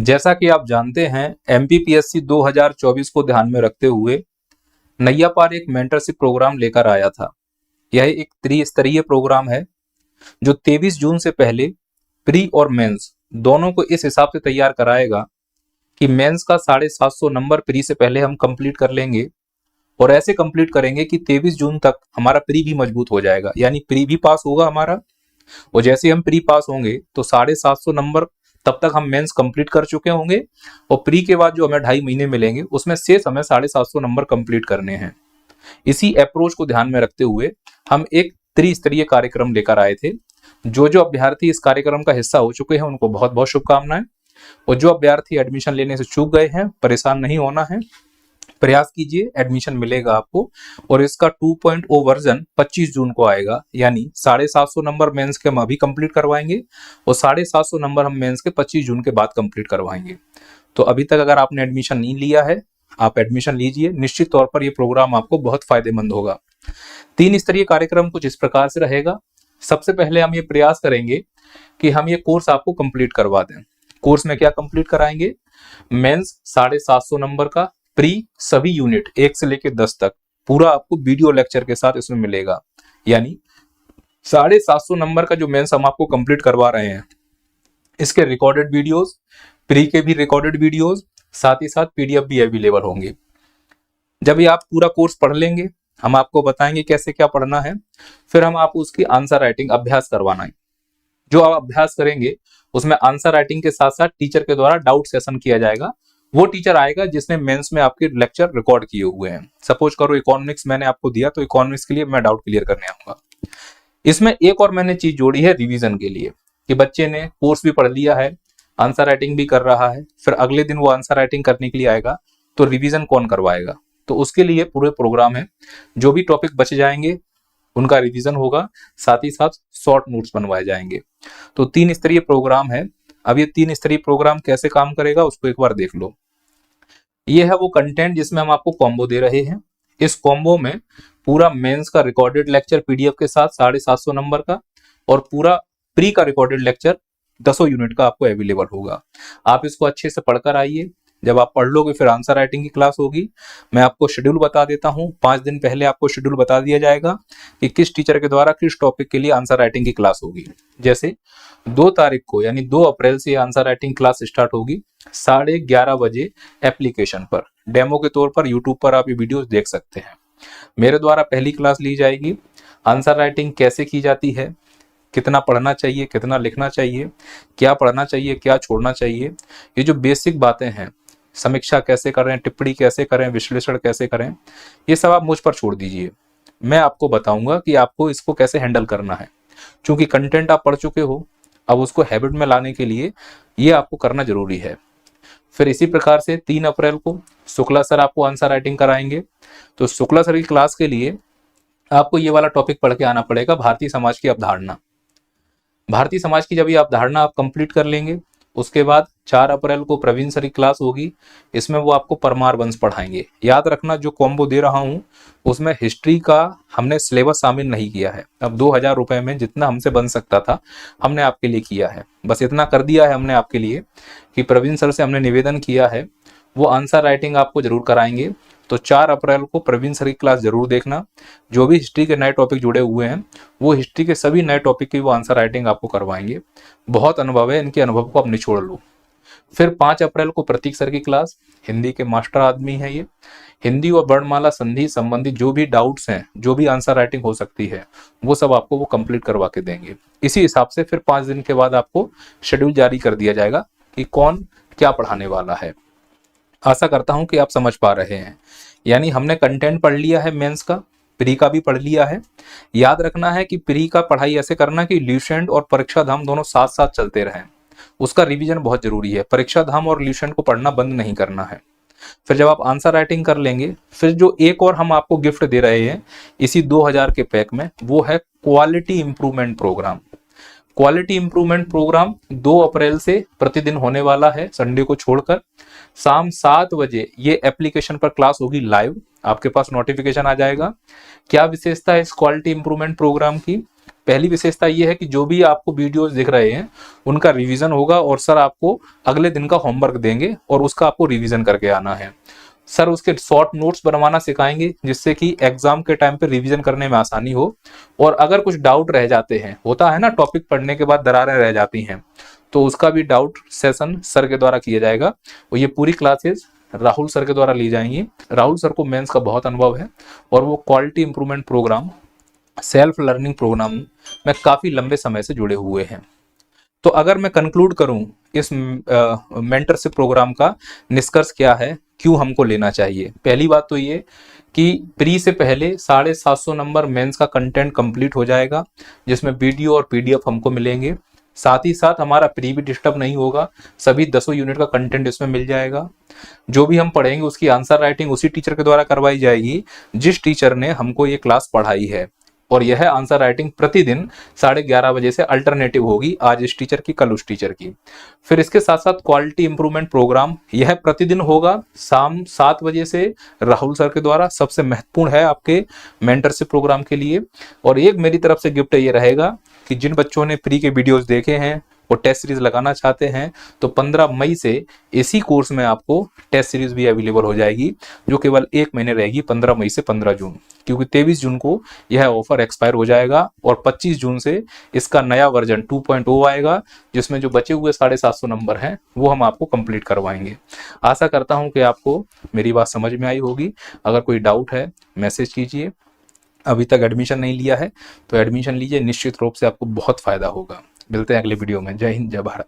जैसा कि आप जानते हैं, एमपीपीएससी 2024 को ध्यान में रखते हुए नैया पार एक मेंटरशिप प्रोग्राम लेकर आया था। यह एक त्रिस्तरीय प्रोग्राम है जो 23 जून से पहले प्री और मेंस दोनों को इस हिसाब से तैयार कराएगा कि मेंस का 750 नंबर प्री से पहले हम कंप्लीट कर लेंगे और ऐसे कंप्लीट करेंगे कि 23 जून तक हमारा प्री भी मजबूत हो जाएगा, यानी प्री भी पास होगा हमारा। और जैसे हम प्री पास होंगे तो 750 नंबर तब तक हम मेंस कंप्लीट कर चुके होंगे और प्री के बाद जो हमें 2.5 महीने मिलेंगे उसमें शेष हमें 750 नंबर कंप्लीट करने हैं। इसी अप्रोच को ध्यान में रखते हुए हम एक त्रिस्तरीय कार्यक्रम लेकर आए थे। जो अभ्यर्थी इस कार्यक्रम का हिस्सा हो चुके हैं उनको बहुत बहुत शुभकामनाएं, और जो अभ्यर्थी एडमिशन लेने से चूक गए हैं परेशान नहीं होना है, प्रयास कीजिए, एडमिशन मिलेगा आपको। और इसका 2.0 वर्जन 25 जून को आएगा, यानी 750 नंबर मेंस के हम अभी कंप्लीट करवाएंगे और 750 नंबर हम मेंस के 25 जून के बाद कंप्लीट करवाएंगे। तो अभी तक अगर आपने एडमिशन नहीं लिया है, आप एडमिशन लीजिए, निश्चित तौर पर यह प्रोग्राम आपको बहुत फायदेमंद होगा। 3 स्तरीय कार्यक्रम कुछ इस प्रकार से रहेगा। सबसे पहले हम ये प्रयास करेंगे कि हम ये कोर्स आपको कंप्लीट करवा दें। कोर्स में क्या कंप्लीट कराएंगे? मेंस 750 नंबर का प्री सभी यूनिट 1 से लेकर 10 तक पूरा आपको वीडियो लेक्चर के साथ इसमें मिलेगा। यानी 750 नंबर का जो मेंस हम आपको कंप्लीट करवा रहे हैं, इसके रिकॉर्डेड वीडियोस, प्री के भी रिकॉर्डेड वीडियोस, साथ ही साथ पीडीएफ भी अवेलेबल होंगे। जब ये आप पूरा कोर्स पढ़ लेंगे, हम आपको बताएंगे कैसे क्या पढ़ना है, फिर हम आपको उसकी आंसर राइटिंग अभ्यास करवाना है। जो आप अभ्यास करेंगे उसमें आंसर राइटिंग के साथ साथ टीचर के द्वारा डाउट सेशन किया जाएगा। वो टीचर आएगा जिसने मेंस में आपके लेक्चर रिकॉर्ड किए हुए हैं। सपोज करो इकोनॉमिक्स मैंने आपको दिया तो इकोनॉमिक्स के लिए मैं डाउट क्लियर करने आऊंगा। इसमें एक और मैंने चीज जोड़ी है रिवीजन के लिए, कि बच्चे ने कोर्स भी पढ़ लिया है, आंसर राइटिंग भी कर रहा है, फिर अगले दिन वो आंसर राइटिंग करने के लिए आएगा तो रिवीजन कौन करवाएगा? तो उसके लिए पूरे प्रोग्राम है। जो भी टॉपिक बच जाएंगे उनका रिवीजन होगा, साथ ही साथ शॉर्ट नोट्स बनवाए जाएंगे। तो 3 स्तरीय प्रोग्राम है। अब ये 3 स्तरीय प्रोग्राम कैसे काम करेगा उसको एक बार देख लो। ये है वो कंटेंट जिसमें हम आपको कॉम्बो दे रहे हैं। इस कॉम्बो में पूरा मेंस का रिकॉर्डेड लेक्चर पीडीएफ के साथ 750 नंबर का और पूरा प्री का रिकॉर्डेड लेक्चर 10 यूनिट का आपको अवेलेबल होगा। आप इसको अच्छे से पढ़कर आइए। जब आप पढ़ लोगे फिर आंसर राइटिंग की क्लास होगी। मैं आपको शेड्यूल बता देता हूं, 5 दिन पहले आपको शेड्यूल बता दिया जाएगा कि किस टीचर के द्वारा किस टॉपिक के लिए आंसर राइटिंग की क्लास होगी। जैसे 2 तारीख को यानी 2 अप्रैल से आंसर राइटिंग क्लास स्टार्ट होगी 11:30 बजे एप्लीकेशन पर। डेमो के तौर पर यूट्यूब पर आप ये वीडियोस देख सकते हैं। मेरे द्वारा पहली क्लास ली जाएगी। आंसर राइटिंग कैसे की जाती है, कितना पढ़ना चाहिए, कितना लिखना चाहिए, क्या पढ़ना चाहिए, क्या छोड़ना चाहिए, ये जो बेसिक बातें हैं, समीक्षा कैसे करें, टिप्पणी कैसे करें, विश्लेषण कैसे करें, ये सब आप मुझ पर छोड़ दीजिए। मैं आपको बताऊंगा कि आपको इसको कैसे हैंडल करना है। क्योंकि कंटेंट आप पढ़ चुके हो, अब उसको हैबिट में लाने के लिए ये आपको करना जरूरी है। फिर इसी प्रकार से 3 अप्रैल को शुक्ला सर आपको आंसर राइटिंग कराएंगे। तो शुक्ला सर की क्लास के लिए आपको ये वाला टॉपिक पढ़ के आना पड़ेगा, भारतीय समाज की अवधारणा। भारतीय समाज की जब ये अवधारणा आप कंप्लीट कर लेंगे, उसके बाद 4 अप्रैल को प्रवीण सर की क्लास होगी। इसमें वो आपको परमार वंश पढ़ाएंगे। याद रखना, जो कॉम्बो दे रहा हूं उसमें हिस्ट्री का हमने सिलेबस शामिल नहीं किया है। अब 2000 रुपए में जितना हमसे बन सकता था हमने आपके लिए किया है। बस इतना कर दिया है हमने आपके लिए कि प्रवीण सर से हमने निवेदन किया है वो आंसर राइटिंग आपको जरूर कराएंगे। तो 4 अप्रैल को प्रवीण सर की क्लास जरूर देखना। जो भी हिस्ट्री के नए टॉपिक जुड़े हुए हैं वो हिस्ट्री के सभी नए टॉपिक की वो आंसर राइटिंग आपको करवाएंगे। बहुत अनुभव है, इनके अनुभव को आप निचोड़ लो। फिर 5 अप्रैल को प्रतीक सर की क्लास, हिंदी के मास्टर आदमी है ये। हिंदी और वर्णमाला संधि संबंधी जो भी डाउट्स हैं, जो भी आंसर राइटिंग हो सकती है, वो सब आपको वो कंप्लीट करवा के देंगे। इसी हिसाब से फिर 5 दिन के बाद आपको शेड्यूल जारी कर दिया जाएगा कि कौन क्या पढ़ाने वाला है। आशा करता हूं कि आप समझ पा रहे हैं। यानी हमने कंटेंट पढ़ लिया है मेंस का, प्री का भी पढ़ लिया है। याद रखना है कि प्री का पढ़ाई ऐसे करना कि ल्यूसेंट और परीक्षा धाम दोनों साथ साथ चलते रहें। उसका रिवीजन बहुत जरूरी है। परीक्षा धाम और ल्यूसेंट को पढ़ना बंद नहीं करना है। फिर जब आप आंसर राइटिंग कर लेंगे, फिर जो एक और हम आपको गिफ्ट दे रहे हैं इसी 2000 के पैक में, वो है quality improvement programme. Quality improvement programme 2 April से प्रतिदिन होने वाला है, संडे को छोड़कर। शाम 7 बजे ये एप्लीकेशन पर क्लास होगी लाइव, आपके पास नोटिफिकेशन आ जाएगा। क्या विशेषता है इस क्वालिटी इंप्रूवमेंट प्रोग्राम की? पहली विशेषता ये है कि जो भी आपको वीडियोस दिख रहे हैं उनका रिवीजन होगा और सर आपको अगले दिन का होमवर्क देंगे और उसका आपको रिवीजन करके आना है। सर उसके शॉर्ट नोट्स बनवाना सिखाएंगे जिससे कि एग्जाम के टाइम पे रिवीजन करने में आसानी हो। और अगर कुछ डाउट रह जाते हैं, होता है ना टॉपिक पढ़ने के बाद दरारें रह जाती हैं, तो उसका भी डाउट सेशन सर के द्वारा किया जाएगा। और ये पूरी क्लासेस राहुल सर के द्वारा ली जाएंगी। राहुल सर को मेंस का बहुत अनुभव है और वो quality improvement programme, self learning programme में काफी लंबे समय से जुड़े हुए हैं। तो अगर मैं कंक्लूड करूं इस मेंटरशिप प्रोग्राम का निष्कर्ष क्या है, क्यों हमको लेना चाहिए। पहली बात तो ये कि प्री से पहले 750 नंबर मेंस का कंटेंट कंप्लीट हो जाएगा जिसमें वीडियो और पीडीएफ हमको मिलेंगे। साथ ही साथ हमारा प्री भी डिस्टर्ब नहीं होगा, सभी 10 यूनिट का कंटेंट इसमें मिल जाएगा। जो भी हम पढ़ेंगे उसकी आंसर राइटिंग उसी टीचर के द्वारा करवाई जाएगी जिस टीचर ने हमको ये क्लास पढ़ाई है। और यह आंसर राइटिंग प्रतिदिन 11:30 बजे से अल्टरनेटिव होगी, आज इस टीचर की कल उस टीचर की। फिर इसके साथ साथ क्वालिटी इंप्रूवमेंट प्रोग्राम यह प्रतिदिन होगा शाम 7 बजे से राहुल सर के द्वारा, सबसे महत्वपूर्ण है आपके मेंटरशिप प्रोग्राम के लिए। और एक मेरी तरफ से गिफ्ट ये रहेगा कि जिन बच्चों ने प्री के वीडियोस देखे हैं वो टेस्ट सीरीज लगाना चाहते हैं तो 15 मई से इसी कोर्स में आपको टेस्ट सीरीज भी अवेलेबल हो जाएगी जो केवल 1 महीने रहेगी, 15 मई से 15 जून, क्योंकि 23 जून को यह ऑफर एक्सपायर हो जाएगा और 25 जून से इसका नया वर्जन 2.0 आएगा जिसमें जो बचे हुए 750 नंबर हैं वो हम आपको कंप्लीट करवाएंगे। आशा करता हूं कि आपको मेरी बात समझ में आई होगी। अगर कोई डाउट है मैसेज कीजिए। अभी तक एडमिशन नहीं लिया है तो एडमिशन लीजिए, निश्चित रूप से आपको बहुत फायदा होगा। मिलते हैं अगले वीडियो में। जय हिंद, जय भारत।